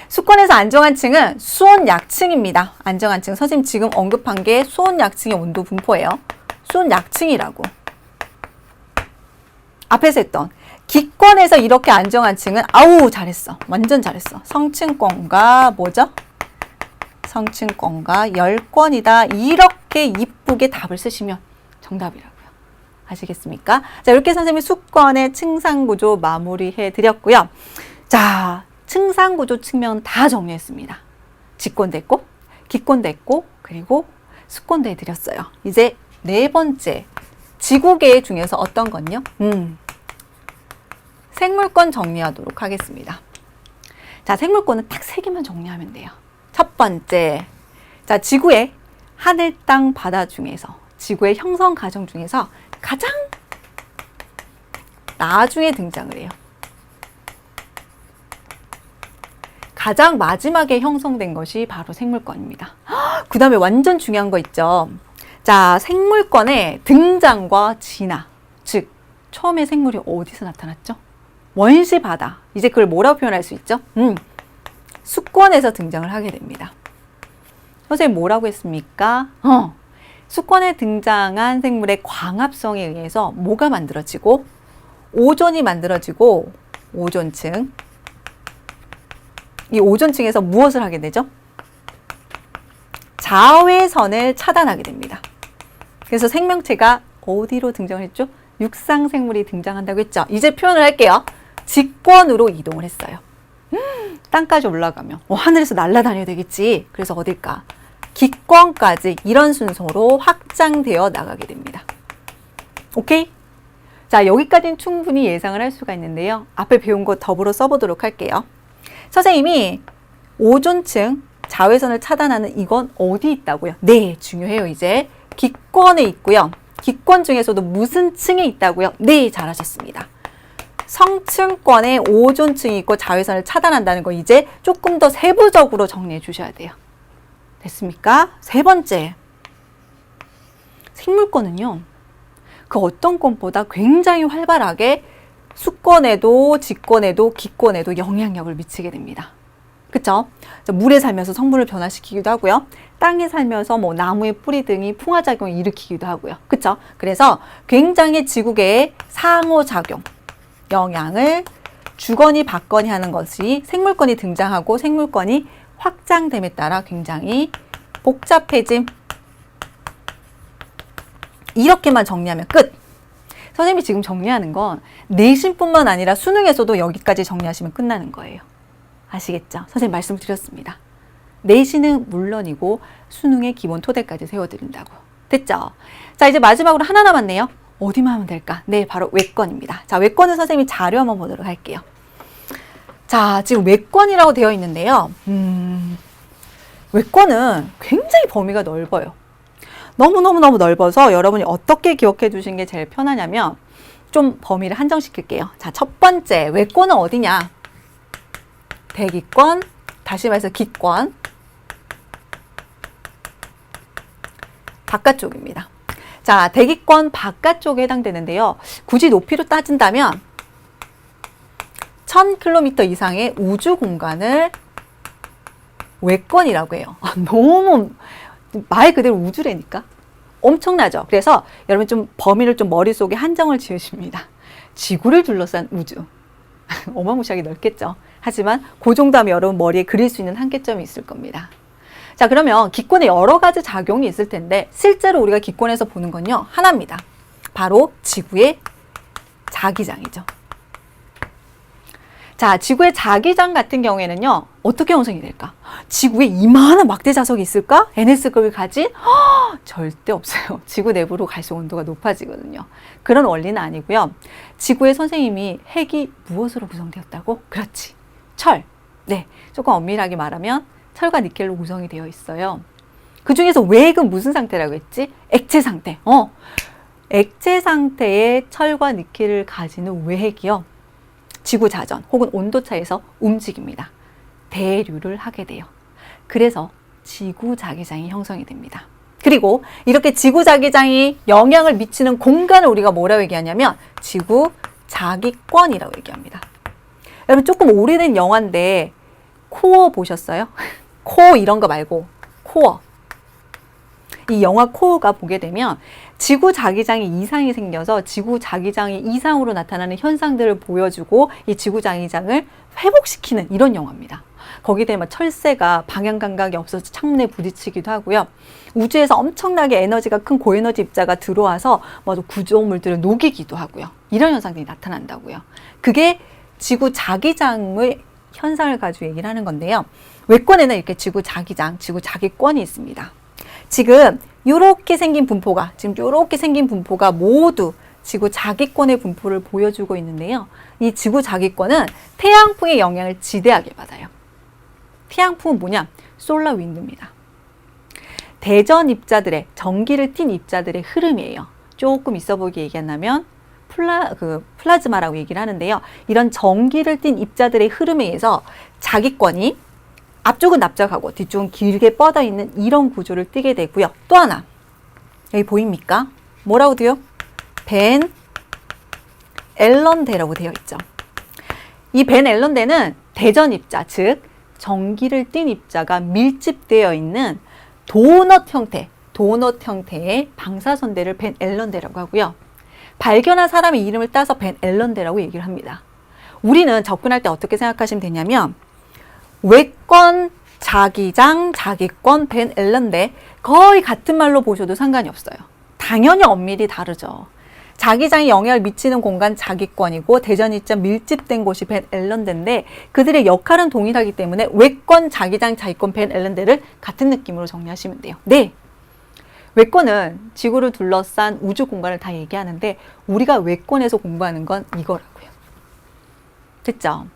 수권에서 안정한 층은 수온 약층입니다. 안정한 층. 선생님 지금 언급한 게 수온 약층의 온도 분포예요. 수온 약층이라고. 앞에서 했던 기권에서 이렇게 안정한 층은 아우 잘했어. 완전 잘했어. 성층권과 뭐죠? 성층권과 열권이다. 이렇게 이쁘게 답을 쓰시면 정답이라고요. 아시겠습니까? 자, 이렇게 선생님이 수권의 층상구조 마무리해 드렸고요. 자, 층상구조 측면 다 정리했습니다. 직권도 했고, 기권도 했고, 그리고 수권도 해드렸어요. 이제 네 번째, 지구계 중에서 어떤 건요? 생물권 정리하도록 하겠습니다. 자, 생물권은 딱 세 개만 정리하면 돼요. 첫 번째, 자, 지구의 하늘, 땅, 바다 중에서, 지구의 형성 과정 중에서 가장 나중에 등장을 해요. 가장 마지막에 형성된 것이 바로 생물권입니다. 그 다음에 완전 중요한 거 있죠. 자, 생물권의 등장과 진화, 즉 처음에 생물이 어디서 나타났죠? 원시 바다. 이제 그걸 뭐라고 표현할 수 있죠? 수권에서 등장을 하게 됩니다. 선생님 뭐라고 했습니까? 수권에 등장한 생물의 광합성에 의해서 뭐가 만들어지고 오존이 만들어지고 오존층. 이 오존층에서 무엇을 하게 되죠? 자외선을 차단하게 됩니다. 그래서 생명체가 어디로 등장을 했죠? 육상생물이 등장한다고 했죠. 이제 표현을 할게요. 직권으로 이동을 했어요. 땅까지 올라가면 하늘에서 날아다녀야 되겠지. 그래서 어딜까? 기권까지 이런 순서로 확장되어 나가게 됩니다. 오케이? 자, 여기까지는 충분히 예상을 할 수가 있는데요. 앞에 배운 거 더불어 써보도록 할게요. 선생님이 오존층 자외선을 차단하는 이건 어디 있다고요? 네, 중요해요. 이제 기권에 있고요. 기권 중에서도 무슨 층에 있다고요? 네, 잘하셨습니다. 성층권에 오존층이 있고 자외선을 차단한다는 거 이제 조금 더 세부적으로 정리해 주셔야 돼요. 됐습니까? 세 번째, 생물권은요, 그 어떤 권보다 굉장히 활발하게 수권에도 직권에도 기권에도 영향력을 미치게 됩니다. 그쵸? 물에 살면서 성분을 변화시키기도 하고요. 땅에 살면서 뭐 나무의 뿌리 등이 풍화작용을 일으키기도 하고요. 그쵸? 그래서 굉장히 지구계의 상호작용, 영향을 주거니 받거니 하는 것이 생물권이 등장하고 생물권이 확장됨에 따라 굉장히 복잡해짐. 이렇게만 정리하면 끝! 선생님이 지금 정리하는 건 내신뿐만 아니라 수능에서도 여기까지 정리하시면 끝나는 거예요. 아시겠죠? 선생님 말씀을 드렸습니다. 내신은 물론이고 수능의 기본 토대까지 세워드린다고. 됐죠? 자, 이제 마지막으로 하나 남았네요. 어디만 하면 될까? 네, 바로 외권입니다. 자, 외권은 선생님이 자료 한번 보도록 할게요. 자, 지금 외권이라고 되어 있는데요. 외권은 굉장히 범위가 넓어요. 너무너무너무 넓어서 여러분이 어떻게 기억해 주신 게 제일 편하냐면 좀 범위를 한정시킬게요. 자, 첫 번째, 외권은 어디냐? 대기권, 다시 말해서 기권, 바깥쪽입니다. 자, 대기권 바깥쪽에 해당되는데요. 굳이 높이로 따진다면 1000km 이상의 우주 공간을 외권이라고 해요. 너무 말 그대로 우주라니까. 엄청나죠. 그래서 여러분 좀 범위를 좀 머릿속에 한정을 지으십니다. 지구를 둘러싼 우주. 어마무시하게 넓겠죠. 하지만 그 정도 하면 여러분 머리에 그릴 수 있는 한계점이 있을 겁니다. 자, 그러면 기권에 여러 가지 작용이 있을 텐데 실제로 우리가 기권에서 보는 건요. 하나입니다. 바로 지구의 자기장이죠. 자, 지구의 자기장 같은 경우에는요. 어떻게 형성이 될까? 지구에 이만한 막대 자석이 있을까? NS급을 가진? 절대 없어요. 지구 내부로 갈수록 온도가 높아지거든요. 그런 원리는 아니고요. 지구의 선생님이 핵이 무엇으로 구성되었다고? 그렇지. 철. 네, 조금 엄밀하게 말하면 철과 니켈로 구성이 되어 있어요. 그 중에서 외핵은 무슨 상태라고 했지? 액체 상태. 액체 상태의 철과 니켈을 가지는 외핵이요. 지구 자전 혹은 온도 차에서 움직입니다. 대류를 하게 돼요. 그래서 지구 자기장이 형성이 됩니다. 그리고 이렇게 지구 자기장이 영향을 미치는 공간을 우리가 뭐라고 얘기하냐면 지구 자기권이라고 얘기합니다. 여러분 조금 오래된 영화인데 코어 보셨어요? 코어 이런 거 말고 코어. 이 영화 코어가 보게 되면 지구 자기장에 이상이 생겨서 지구 자기장이 이상으로 나타나는 현상들을 보여주고 이 지구 자기장을 회복시키는 이런 영화입니다. 거기에 막 철새가 방향 감각이 없어서 창문에 부딪히기도 하고요. 우주에서 엄청나게 에너지가 큰 고에너지 입자가 들어와서 구조물들을 녹이기도 하고요. 이런 현상들이 나타난다고요. 그게 지구 자기장의 현상을 가지고 얘기를 하는 건데요. 외권에는 이렇게 지구 자기장, 지구 자기권이 있습니다. 지금 이렇게 생긴 분포가 모두 지구 자기권의 분포를 보여주고 있는데요. 이 지구 자기권은 태양풍의 영향을 지대하게 받아요. 태양풍은 뭐냐? 솔라 윈드입니다. 대전 입자들의 전기를 띤 입자들의 흐름이에요. 조금 있어 보이게 얘기한다면 플라즈마라고 얘기를 하는데요. 이런 전기를 띤 입자들의 흐름에 의해서 자기권이 앞쪽은 납작하고 뒤쪽은 길게 뻗어 있는 이런 구조를 띠게 되고요. 또 하나 여기 보입니까? 뭐라고 돼요? 벤 앨런대라고 되어 있죠. 이 벤 앨런대는 대전 입자, 즉 전기를 띤 입자가 밀집되어 있는 도넛 형태의 방사선대를 벤 앨런대라고 하고요. 발견한 사람의 이름을 따서 벤 앨런대라고 얘기를 합니다. 우리는 접근할 때 어떻게 생각하시면 되냐면 외권, 자기장, 자기권, 벤 앨런대 거의 같은 말로 보셔도 상관이 없어요. 당연히 엄밀히 다르죠. 자기장에 영향을 미치는 공간 자기권이고 대전 입자 밀집된 곳이 벤 앨런대인데 그들의 역할은 동일하기 때문에 외권, 자기장, 자기권, 벤 앨런대를 같은 느낌으로 정리하시면 돼요. 네, 외권은 지구를 둘러싼 우주 공간을 다 얘기하는데 우리가 외권에서 공부하는 건 이거라고요. 됐죠?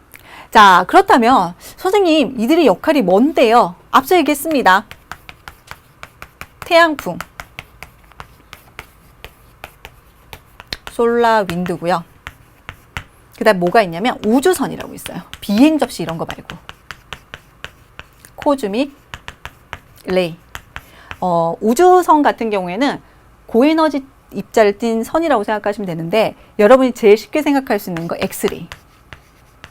자, 그렇다면 선생님 이들의 역할이 뭔데요? 앞서 얘기했습니다. 태양풍, 솔라 윈드고요. 그 다음 뭐가 있냐면 우주선이라고 있어요. 비행 접시 이런 거 말고 코즈믹 레이. 우주선 같은 경우에는 고에너지 입자를 띤 선이라고 생각하시면 되는데 여러분이 제일 쉽게 생각할 수 있는 거 엑스레이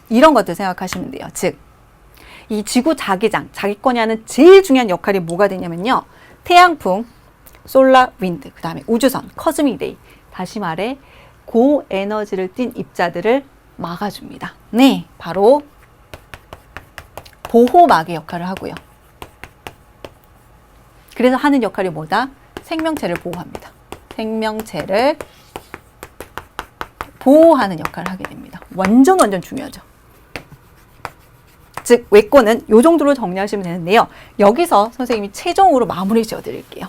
이런 것들 생각하시면 돼요. 즉, 이 지구 자기장, 자기권이 하는 제일 중요한 역할이 뭐가 되냐면요. 태양풍, 솔라 윈드, 그 다음에 우주선, 코스믹 레이. 다시 말해 고에너지를 띤 입자들을 막아줍니다. 네, 바로 보호막의 역할을 하고요. 그래서 하는 역할이 뭐다? 생명체를 보호합니다. 생명체를 보호하는 역할을 하게 됩니다. 완전 중요하죠. 즉 외권은 이 정도로 정리하시면 되는데요. 여기서 선생님이 최종으로 마무리 지어드릴게요.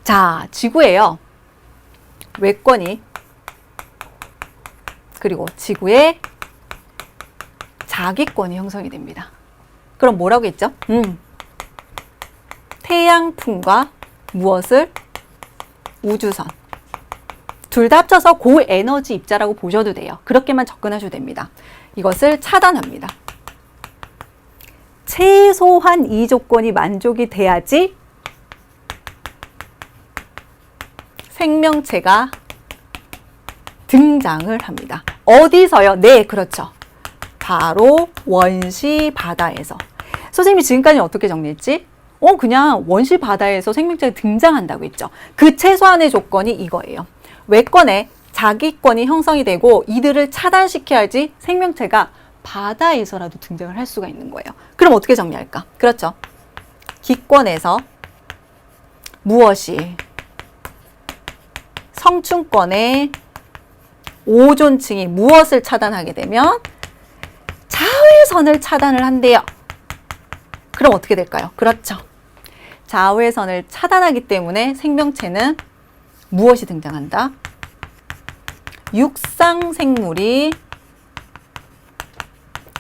자, 지구예요. 외권이 그리고 지구의 자기권이 형성이 됩니다. 그럼 뭐라고 했죠? 태양풍과 무엇을? 우주선. 둘 다 합쳐서 고에너지 입자라고 보셔도 돼요. 그렇게만 접근하셔도 됩니다. 이것을 차단합니다. 최소한 이 조건이 만족이 돼야지 생명체가 등장을 합니다. 어디서요? 네, 그렇죠. 바로 원시 바다에서. 선생님이 지금까지 어떻게 정리했지? 그냥 원시 바다에서 생명체가 등장한다고 했죠. 그 최소한의 조건이 이거예요. 외권에 자기권이 형성이 되고 이들을 차단시켜야지 생명체가 바다에서라도 등장을 할 수가 있는 거예요. 그럼 어떻게 정리할까? 그렇죠. 기권에서 무엇이 성층권의 오존층이 무엇을 차단하게 되면 자외선을 차단을 한대요. 그럼 어떻게 될까요? 그렇죠. 자외선을 차단하기 때문에 생명체는 무엇이 등장한다? 육상생물이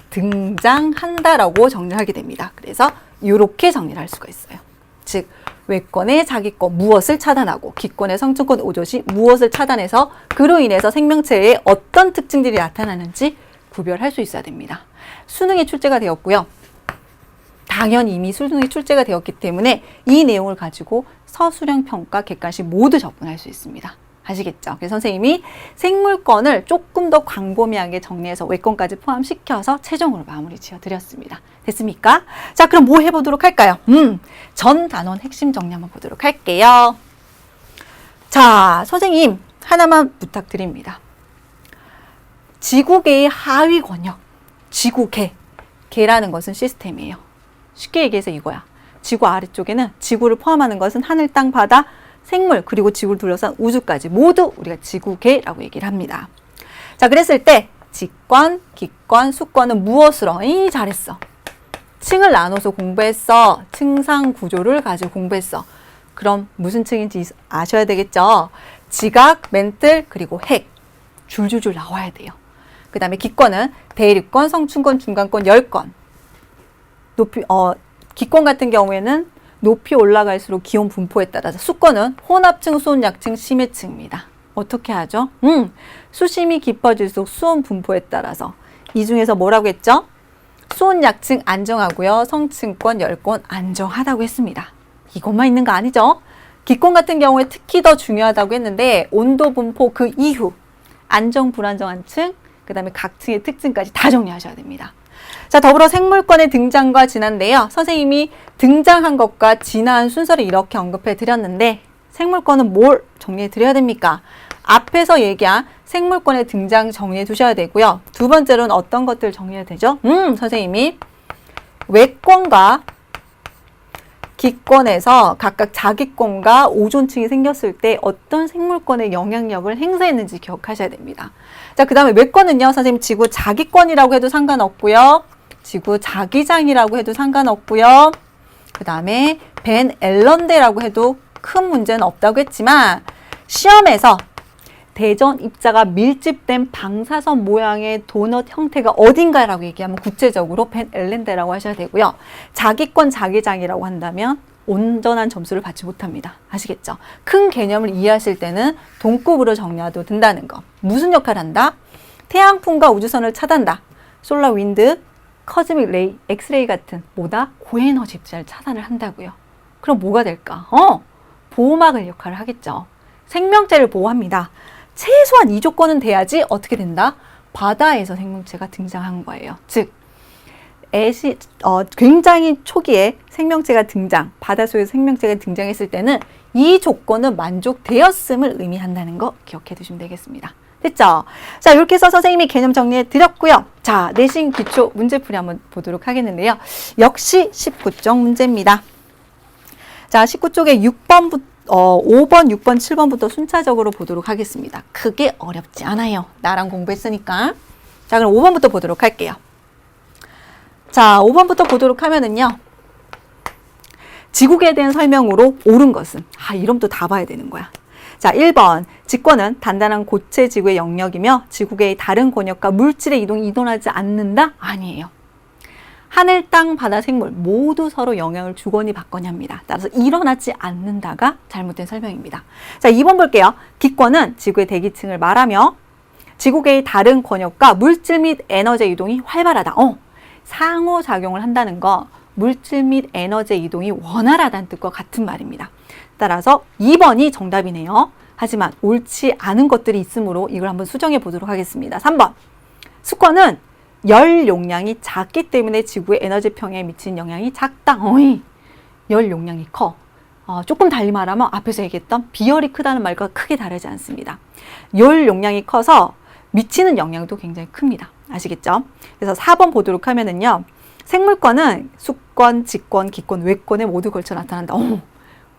등장한다라고 정리하게 됩니다. 그래서 이렇게 정리를 할 수가 있어요. 즉 외권의 자기권 무엇을 차단하고 기권의 성층권 오존이 무엇을 차단해서 그로 인해서 생명체에 어떤 특징들이 나타나는지 구별할 수 있어야 됩니다. 수능에 출제가 되었고요. 당연히 이미 수능에 출제가 되었기 때문에 이 내용을 가지고 서술형 평가, 객관식 모두 접근할 수 있습니다. 아시겠죠? 그래서 선생님이 생물권을 조금 더 광범위하게 정리해서 외권까지 포함시켜서 최종으로 마무리 지어드렸습니다. 됐습니까? 자, 그럼 뭐 해보도록 할까요? 전 단원 핵심 정리 한번 보도록 할게요. 자, 선생님 하나만 부탁드립니다. 지구계의 하위 권역, 지구계. 계라는 것은 시스템이에요. 쉽게 얘기해서 이거야. 지구 아래쪽에는 지구를 포함하는 것은 하늘, 땅, 바다, 생물, 그리고 지구를 둘러싼 우주까지 모두 우리가 지구계라고 얘기를 합니다. 자, 그랬을 때 직권, 기권, 수권은 무엇으로? 잘했어. 층을 나눠서 공부했어. 층상 구조를 가지고 공부했어. 그럼 무슨 층인지 아셔야 되겠죠? 지각, 멘틀, 그리고 핵. 줄줄줄 나와야 돼요. 그 다음에 기권은 대립권, 성층권, 중간권, 열권. 기권 같은 경우에는 높이 올라갈수록 기온 분포에 따라서 수권은 혼합층, 수온 약층, 심해층입니다. 어떻게 하죠? 수심이 깊어질수록 수온 분포에 따라서 이 중에서 뭐라고 했죠? 수온 약층 안정하고요. 성층권, 열권 안정하다고 했습니다. 이것만 있는 거 아니죠? 기권 같은 경우에 특히 더 중요하다고 했는데 온도 분포 그 이후 안정, 불안정한 층, 그 다음에 각 층의 특징까지 다 정리하셔야 됩니다. 자, 더불어 생물권의 등장과 진화인데요. 선생님이 등장한 것과 진화한 순서를 이렇게 언급해 드렸는데 생물권은 뭘 정리해 드려야 됩니까? 앞에서 얘기한 생물권의 등장 정리해 두셔야 되고요. 두 번째로는 어떤 것들 정리해야 되죠? 선생님이 외권과 기권에서 각각 자기권과 오존층이 생겼을 때 어떤 생물권의 영향력을 행사했는지 기억하셔야 됩니다. 자, 그 다음에 외권은요, 선생님 지구 자기권이라고 해도 상관없고요. 지구 자기장이라고 해도 상관없고요. 그 다음에 벤 앨런대라고 해도 큰 문제는 없다고 했지만 시험에서 대전 입자가 밀집된 방사선 모양의 도넛 형태가 어딘가라고 얘기하면 구체적으로 벤 앨런대라고 하셔야 되고요. 자기권 자기장이라고 한다면 온전한 점수를 받지 못합니다. 아시겠죠? 큰 개념을 이해하실 때는 동급으로 정리해도 된다는 거. 무슨 역할을 한다? 태양풍과 우주선을 차단한다. 솔라 윈드, 커즈믹 레이, 엑스레이 같은 뭐다? 고에너지 입자를 차단을 한다고요. 그럼 뭐가 될까? 보호막을 역할을 하겠죠. 생명체를 보호합니다. 최소한 이 조건은 돼야지 어떻게 된다? 바다에서 생명체가 등장한 거예요. 즉 굉장히 초기에 생명체가 등장, 바닷속에서 생명체가 등장했을 때는 이 조건은 만족되었음을 의미한다는 거 기억해 두시면 되겠습니다. 됐죠? 자, 이렇게 해서 선생님이 개념 정리해 드렸고요. 자, 내신 기초 문제풀이 한번 보도록 하겠는데요. 역시 19쪽 문제입니다. 자, 19쪽에 6번부터 5번, 6번, 7번부터 순차적으로 보도록 하겠습니다. 크게 어렵지 않아요. 나랑 공부했으니까. 자, 그럼 5번부터 보도록 할게요. 자, 5번부터 보도록 하면은요. 지구계에 대한 설명으로 옳은 것은 이름도 다 봐야 되는 거야. 자, 1번 직권은 단단한 고체 지구의 영역이며 지구계의 다른 권역과 물질의 이동이 이동하지 않는다? 아니에요. 하늘, 땅, 바다, 생물 모두 서로 영향을 주거니 받거니 합니다. 따라서 일어나지 않는다가 잘못된 설명입니다. 자, 2번 볼게요. 기권은 지구의 대기층을 말하며 지구계의 다른 권역과 물질 및 에너지의 이동이 활발하다. 상호작용을 한다는 거, 물질 및 에너지의 이동이 원활하다는 뜻과 같은 말입니다. 따라서 2번이 정답이네요. 하지만 옳지 않은 것들이 있으므로 이걸 한번 수정해 보도록 하겠습니다. 3번. 수권은 열 용량이 작기 때문에 지구의 에너지 평형에 미치는 영향이 작다. 어이, 열 용량이 커. 조금 달리 말하면 앞에서 얘기했던 비열이 크다는 말과 크게 다르지 않습니다. 열 용량이 커서 미치는 영향도 굉장히 큽니다. 아시겠죠? 그래서 4번 보도록 하면은요. 생물권은 수권, 직권, 기권, 외권에 모두 걸쳐 나타난다.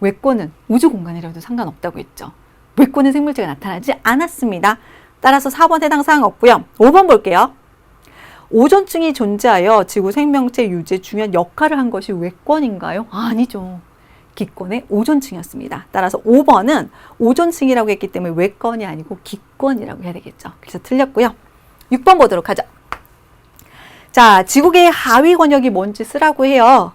외권은 우주 공간이라도 상관없다고 했죠. 외권은 생물체가 나타나지 않았습니다. 따라서 4번 해당 사항 없고요. 5번 볼게요. 오존층이 존재하여 지구 생명체 유지에 중요한 역할을 한 것이 외권인가요? 아니죠. 기권의 오존층이었습니다. 따라서 5번은 오존층이라고 했기 때문에 외권이 아니고 기권이라고 해야 되겠죠. 그래서 틀렸고요. 6번 보도록 하죠. 자, 지구계의 하위 권역이 뭔지 쓰라고 해요.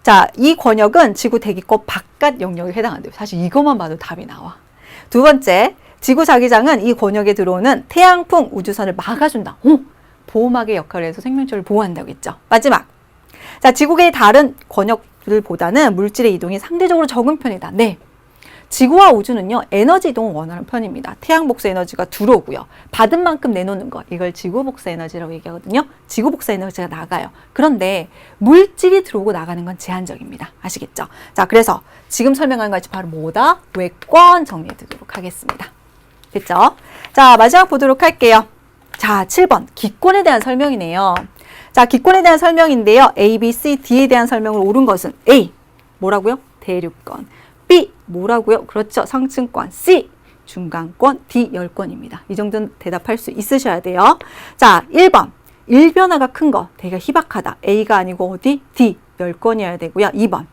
자, 이 권역은 지구 대기권 바깥 영역에 해당한대요. 사실 이것만 봐도 답이 나와. 두 번째, 지구 자기장은 이 권역에 들어오는 태양풍 우주선을 막아준다. 보호막의 역할을 해서 생명체를 보호한다고 했죠. 마지막. 자, 지구계의 다른 권역들보다는 물질의 이동이 상대적으로 적은 편이다. 네. 지구와 우주는요, 에너지 이동을 원하는 편입니다. 태양 복사 에너지가 들어오고요. 받은 만큼 내놓는 것, 이걸 지구 복사 에너지라고 얘기하거든요. 지구 복사 에너지가 나가요. 그런데 물질이 들어오고 나가는 건 제한적입니다. 아시겠죠? 자, 그래서 지금 설명한 것이 바로 뭐다? 외권 정리해 두도록 하겠습니다. 됐죠? 자, 마지막 보도록 할게요. 자, 7번. 기권에 대한 설명이네요. 자, 기권에 대한 설명인데요. A, B, C, D에 대한 설명을 옳은 것은 A, 뭐라고요? 대륙권. B, 뭐라고요? 그렇죠. 상층권. C, 중간권. D, 열권입니다. 이 정도는 대답할 수 있으셔야 돼요. 자, 1번. 일변화가 큰 거, 대가 희박하다. A가 아니고 어디? D, 열권이어야 되고요. 2번.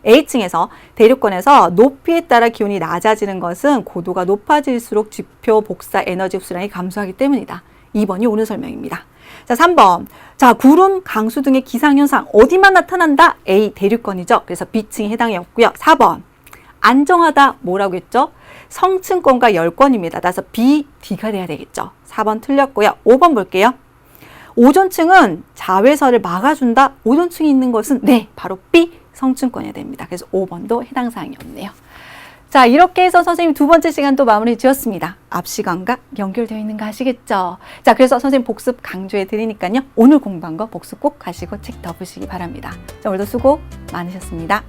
A층에서 대륙권에서 높이에 따라 기온이 낮아지는 것은 고도가 높아질수록 지표 복사 에너지 흡수량이 감소하기 때문이다. 2번이 옳은 설명입니다. 자, 3번. 자, 구름, 강수 등의 기상현상 어디만 나타난다? A, 대륙권이죠. 그래서 B층이 해당이 없고요. 4번. 안정하다 뭐라고 했죠? 성층권과 열권입니다. 따라서 B, D가 돼야 되겠죠. 4번 틀렸고요. 5번 볼게요. 오존층은 자외선을 막아준다. 오존층이 있는 것은 네, 바로 B, 성층권이어야 됩니다. 그래서 5번도 해당 사항이 없네요. 자, 이렇게 해서 선생님 두 번째 시간도 마무리 지었습니다. 앞 시간과 연결되어 있는 거 아시겠죠? 자, 그래서 선생님 복습 강조해 드리니까요. 오늘 공부한 거 복습 꼭 하시고 책 더 보시기 바랍니다. 자, 오늘도 수고 많으셨습니다.